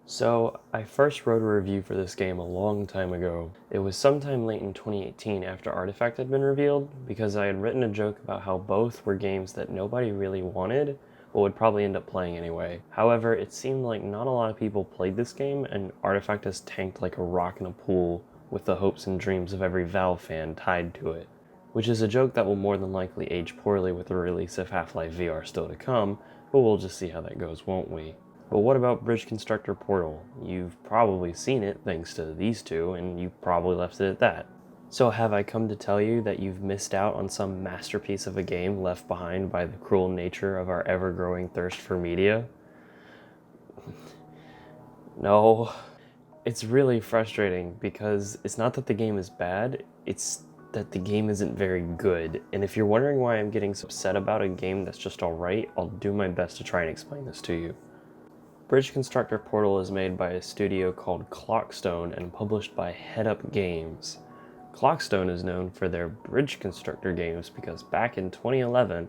So, I first wrote a review for this game a long time ago. It was sometime late in 2018 after Artifact had been revealed, because I had written a joke about how both were games that nobody really wanted, but would probably end up playing anyway. However, it seemed like not a lot of people played this game, and Artifact has tanked like a rock in a pool, with the hopes and dreams of every Valve fan tied to it. Which is a joke that will more than likely age poorly with the release of Half-Life VR still to come, but we'll just see how that goes, won't we? But what about Bridge Constructor Portal? You've probably seen it thanks to these two, and you probably left it at that. So have I come to tell you that you've missed out on some masterpiece of a game left behind by the cruel nature of our ever-growing thirst for media? No. It's really frustrating because it's not that the game is bad, it's that the game isn't very good. And if you're wondering why I'm getting so upset about a game that's just alright, I'll do my best to try and explain this to you. Bridge Constructor Portal is made by a studio called Clockstone and published by Head Up Games. Clockstone is known for their Bridge Constructor games because back in 2011,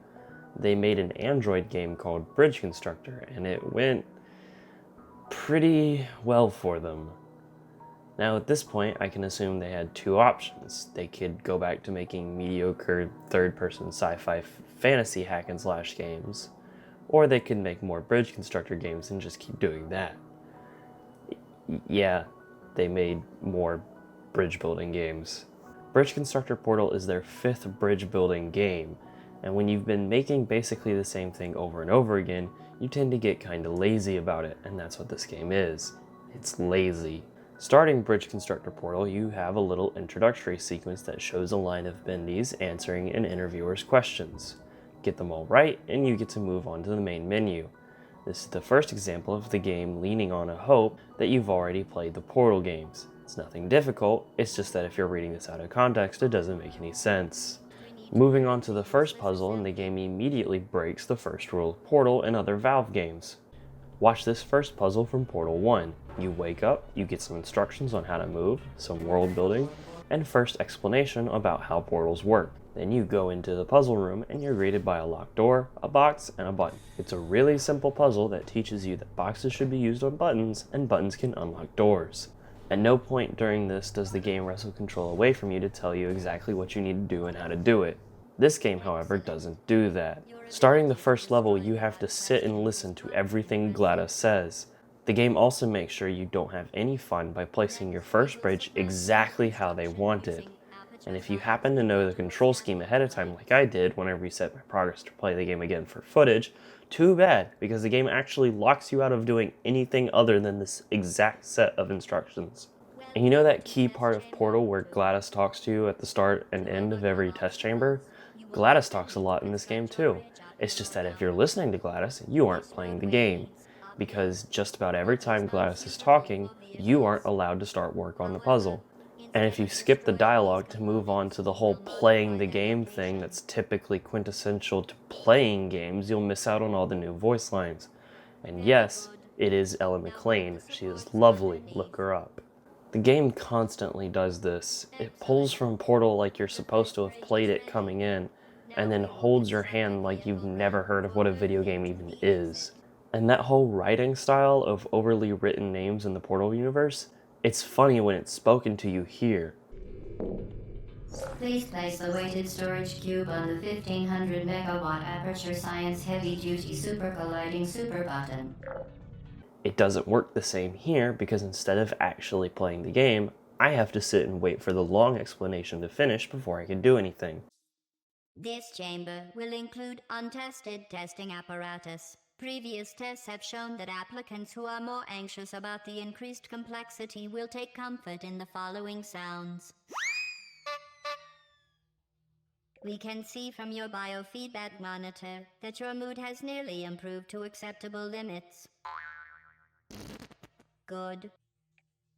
they made an Android game called Bridge Constructor, and it went pretty well for them. Now at this point, I can assume they had two options. They could go back to making mediocre third-person sci-fi fantasy hack and slash games, or they could make more Bridge Constructor games and just keep doing that. Yeah, they made more bridge building games. Bridge Constructor Portal is their fifth bridge building game, and when you've been making basically the same thing over and over again, you tend to get kinda lazy about it, and that's what this game is. It's lazy. Starting Bridge Constructor Portal, you have a little introductory sequence that shows a line of bendies answering an interviewer's questions. Get them all right, and you get to move on to the main menu. This is the first example of the game leaning on a hope that you've already played the Portal games. It's nothing difficult, it's just that if you're reading this out of context, it doesn't make any sense. Moving on to the first puzzle, and the game immediately breaks the first rule of Portal and other Valve games. Watch this first puzzle from Portal 1. You wake up, you get some instructions on how to move, some world building, and first explanation about how portals work. Then you go into the puzzle room and you're greeted by a locked door, a box, and a button. It's a really simple puzzle that teaches you that boxes should be used on buttons and buttons can unlock doors. At no point during this does the game wrestle control away from you to tell you exactly what you need to do and how to do it. This game, however, doesn't do that. Starting the first level, you have to sit and listen to everything GLaDOS says. The game also makes sure you don't have any fun by placing your first bridge exactly how they want it. And if you happen to know the control scheme ahead of time like I did when I reset my progress to play the game again for footage, too bad, because the game actually locks you out of doing anything other than this exact set of instructions. And you know that key part of Portal where GLaDOS talks to you at the start and end of every test chamber? GLaDOS talks a lot in this game too. It's just that if you're listening to GLaDOS, you aren't playing the game. Because just about every time GLaDOS is talking, you aren't allowed to start work on the puzzle. And if you skip the dialogue to move on to the whole playing the game thing that's typically quintessential to playing games, you'll miss out on all the new voice lines. And yes, it is Ella McLean. She is lovely. Look her up. The game constantly does this. It pulls from Portal like you're supposed to have played it coming in, and then holds your hand like you've never heard of what a video game even is. And that whole writing style of overly written names in the Portal universe, it's funny when it's spoken to you here. Please place the weighted storage cube on the 1500 megawatt aperture science heavy duty super colliding super button. It doesn't work the same here because instead of actually playing the game, I have to sit and wait for the long explanation to finish before I can do anything. This chamber will include untested testing apparatus. Previous tests have shown that applicants who are more anxious about the increased complexity will take comfort in the following sounds. We can see from your biofeedback monitor that your mood has nearly improved to acceptable limits. Good.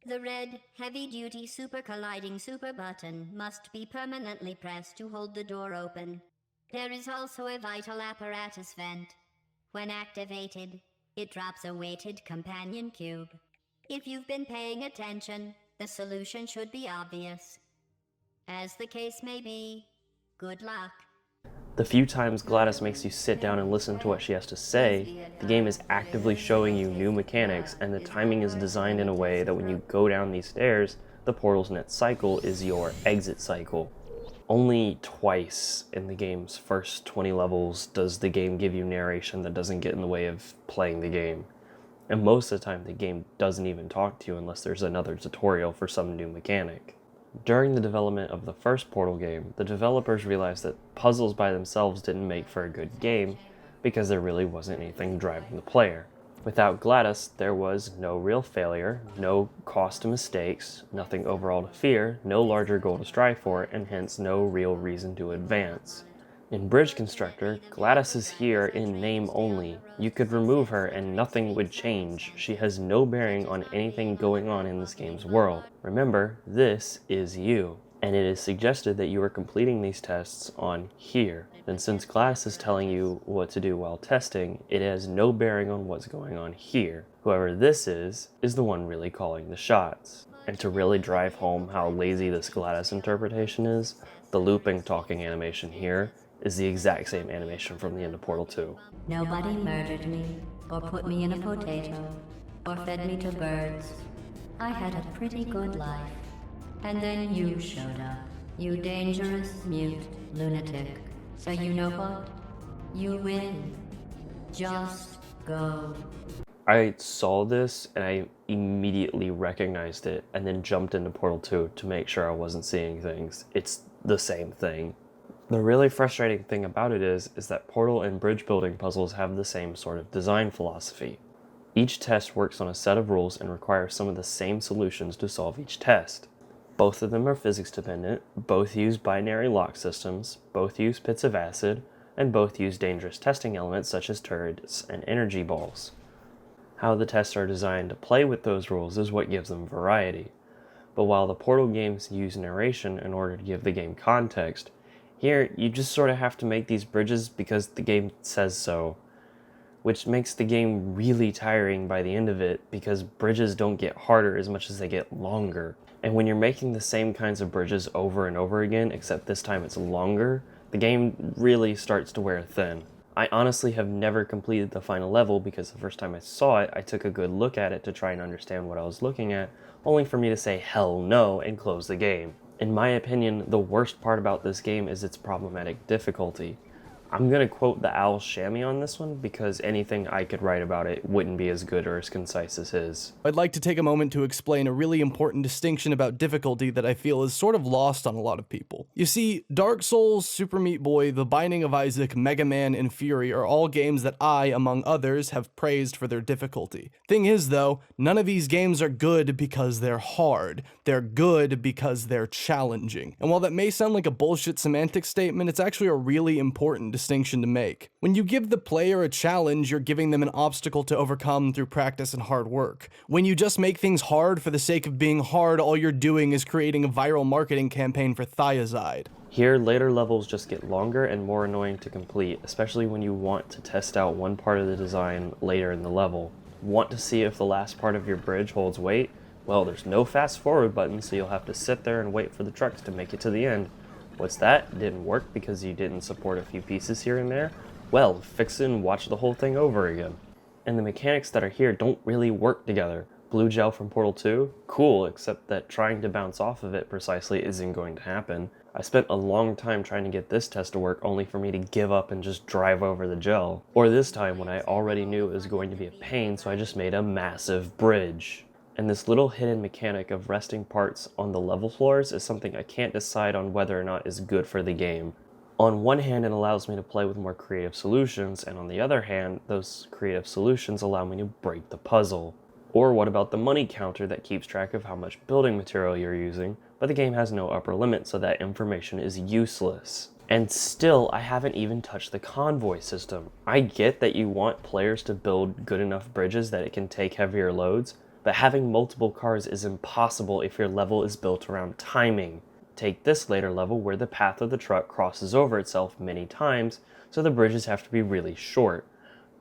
The red, heavy-duty super colliding super button must be permanently pressed to hold the door open. There is also a vital apparatus vent. When activated, it drops a weighted companion cube. If you've been paying attention, the solution should be obvious. As the case may be, good luck. The few times GLaDOS makes you sit down and listen to what she has to say, the game is actively showing you new mechanics, and the timing is designed in a way that when you go down these stairs, the portal's net cycle is your exit cycle. Only twice in the game's first 20 levels does the game give you narration that doesn't get in the way of playing the game. And most of the time the game doesn't even talk to you unless there's another tutorial for some new mechanic. During the development of the first Portal game, the developers realized that puzzles by themselves didn't make for a good game because there really wasn't anything driving the player. Without GLaDOS, there was no real failure, no cost to mistakes, nothing overall to fear, no larger goal to strive for, and hence no real reason to advance. In Bridge Constructor, GLaDOS is here in name only. You could remove her and nothing would change. She has no bearing on anything going on in this game's world. Remember, this is you. And it is suggested that you are completing these tests on here. And since GLaDOS is telling you what to do while testing, it has no bearing on what's going on here. Whoever this is the one really calling the shots. And to really drive home how lazy this GLaDOS interpretation is, the looping talking animation here is the exact same animation from the end of Portal 2. Nobody murdered me, or put me in a potato, or fed me to birds. I had a pretty good life. And then you showed up. You dangerous, mute lunatic. So you know what? You win. Just go. I saw this and I immediately recognized it and then jumped into Portal 2 to make sure I wasn't seeing things. It's the same thing. The really frustrating thing about it is that Portal and bridge building puzzles have the same sort of design philosophy. Each test works on a set of rules and requires some of the same solutions to solve each test. Both of them are physics dependent, both use binary lock systems, both use pits of acid, and both use dangerous testing elements such as turrets and energy balls. How the tests are designed to play with those rules is what gives them variety. But while the Portal games use narration in order to give the game context, here, you just sort of have to make these bridges because the game says so, which makes the game really tiring by the end of it because bridges don't get harder as much as they get longer. And when you're making the same kinds of bridges over and over again, except this time it's longer, the game really starts to wear thin. I honestly have never completed the final level because the first time I saw it, I took a good look at it to try and understand what I was looking at, only for me to say hell no and close the game. In my opinion, the worst part about this game is its problematic difficulty. I'm gonna quote the owl Shammy on this one because anything I could write about it wouldn't be as good or as concise as his. I'd like to take a moment to explain a really important distinction about difficulty that I feel is sort of lost on a lot of people. You see, Dark Souls, Super Meat Boy, The Binding of Isaac, Mega Man, and Fury are all games that I, among others, have praised for their difficulty. Thing is though, none of these games are good because they're hard. They're good because they're challenging. And while that may sound like a bullshit semantic statement, it's actually a really important distinction to make. When you give the player a challenge, you're giving them an obstacle to overcome through practice and hard work. When you just make things hard for the sake of being hard, all you're doing is creating a viral marketing campaign for thiazide. Here, later levels just get longer and more annoying to complete, especially when you want to test out one part of the design later in the level. Want to see if the last part of your bridge holds weight? Well, there's no fast forward button, so you'll have to sit there and wait for the trucks to make it to the end. What's that? Didn't work because you didn't support a few pieces here and there? Well, fix it and watch the whole thing over again. And the mechanics that are here don't really work together. Blue gel from Portal 2? Cool, except that trying to bounce off of it precisely isn't going to happen. I spent a long time trying to get this test to work only for me to give up and just drive over the gel. Or this time when I already knew it was going to be a pain, so I just made a massive bridge. And this little hidden mechanic of resting parts on the level floors is something I can't decide on whether or not is good for the game. On one hand, it allows me to play with more creative solutions, and on the other hand, those creative solutions allow me to break the puzzle. Or what about the money counter that keeps track of how much building material you're using, but the game has no upper limit, so that information is useless. And still, I haven't even touched the convoy system. I get that you want players to build good enough bridges that it can take heavier loads, but having multiple cars is impossible if your level is built around timing. Take this later level where the path of the truck crosses over itself many times, so the bridges have to be really short.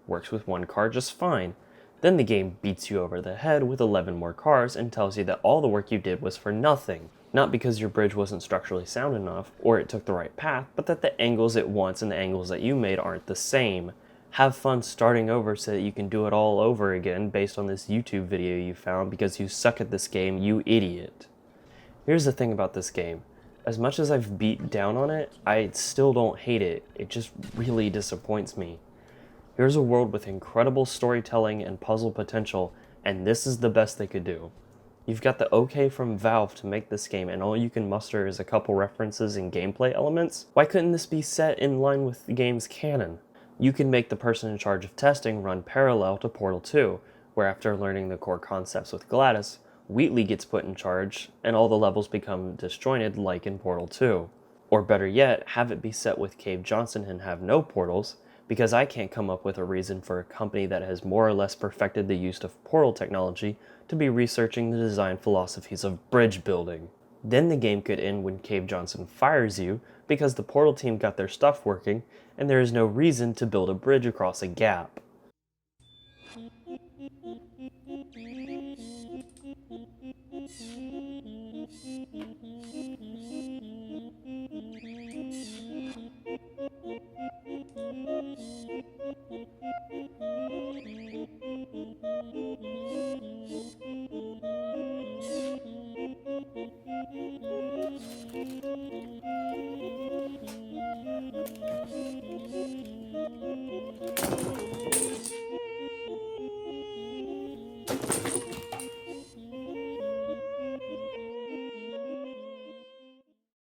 Works with one car just fine. Then the game beats you over the head with 11 more cars and tells you that all the work you did was for nothing. Not because your bridge wasn't structurally sound enough, or it took the right path, but that the angles it wants and the angles that you made aren't the same. Have fun starting over so that you can do it all over again based on this YouTube video you found because you suck at this game, you idiot. Here's the thing about this game. As much as I've beat down on it, I still don't hate it. It just really disappoints me. Here's a world with incredible storytelling and puzzle potential, and this is the best they could do. You've got the okay from Valve to make this game, and all you can muster is a couple references and gameplay elements. Why couldn't this be set in line with the game's canon? You can make the person in charge of testing run parallel to Portal 2, where after learning the core concepts with GLaDOS, Wheatley gets put in charge, and all the levels become disjointed like in Portal 2. Or better yet, have it be set with Cave Johnson and have no portals, because I can't come up with a reason for a company that has more or less perfected the use of portal technology to be researching the design philosophies of bridge building. Then the game could end when Cave Johnson fires you because the portal team got their stuff working and there is no reason to build a bridge across a gap.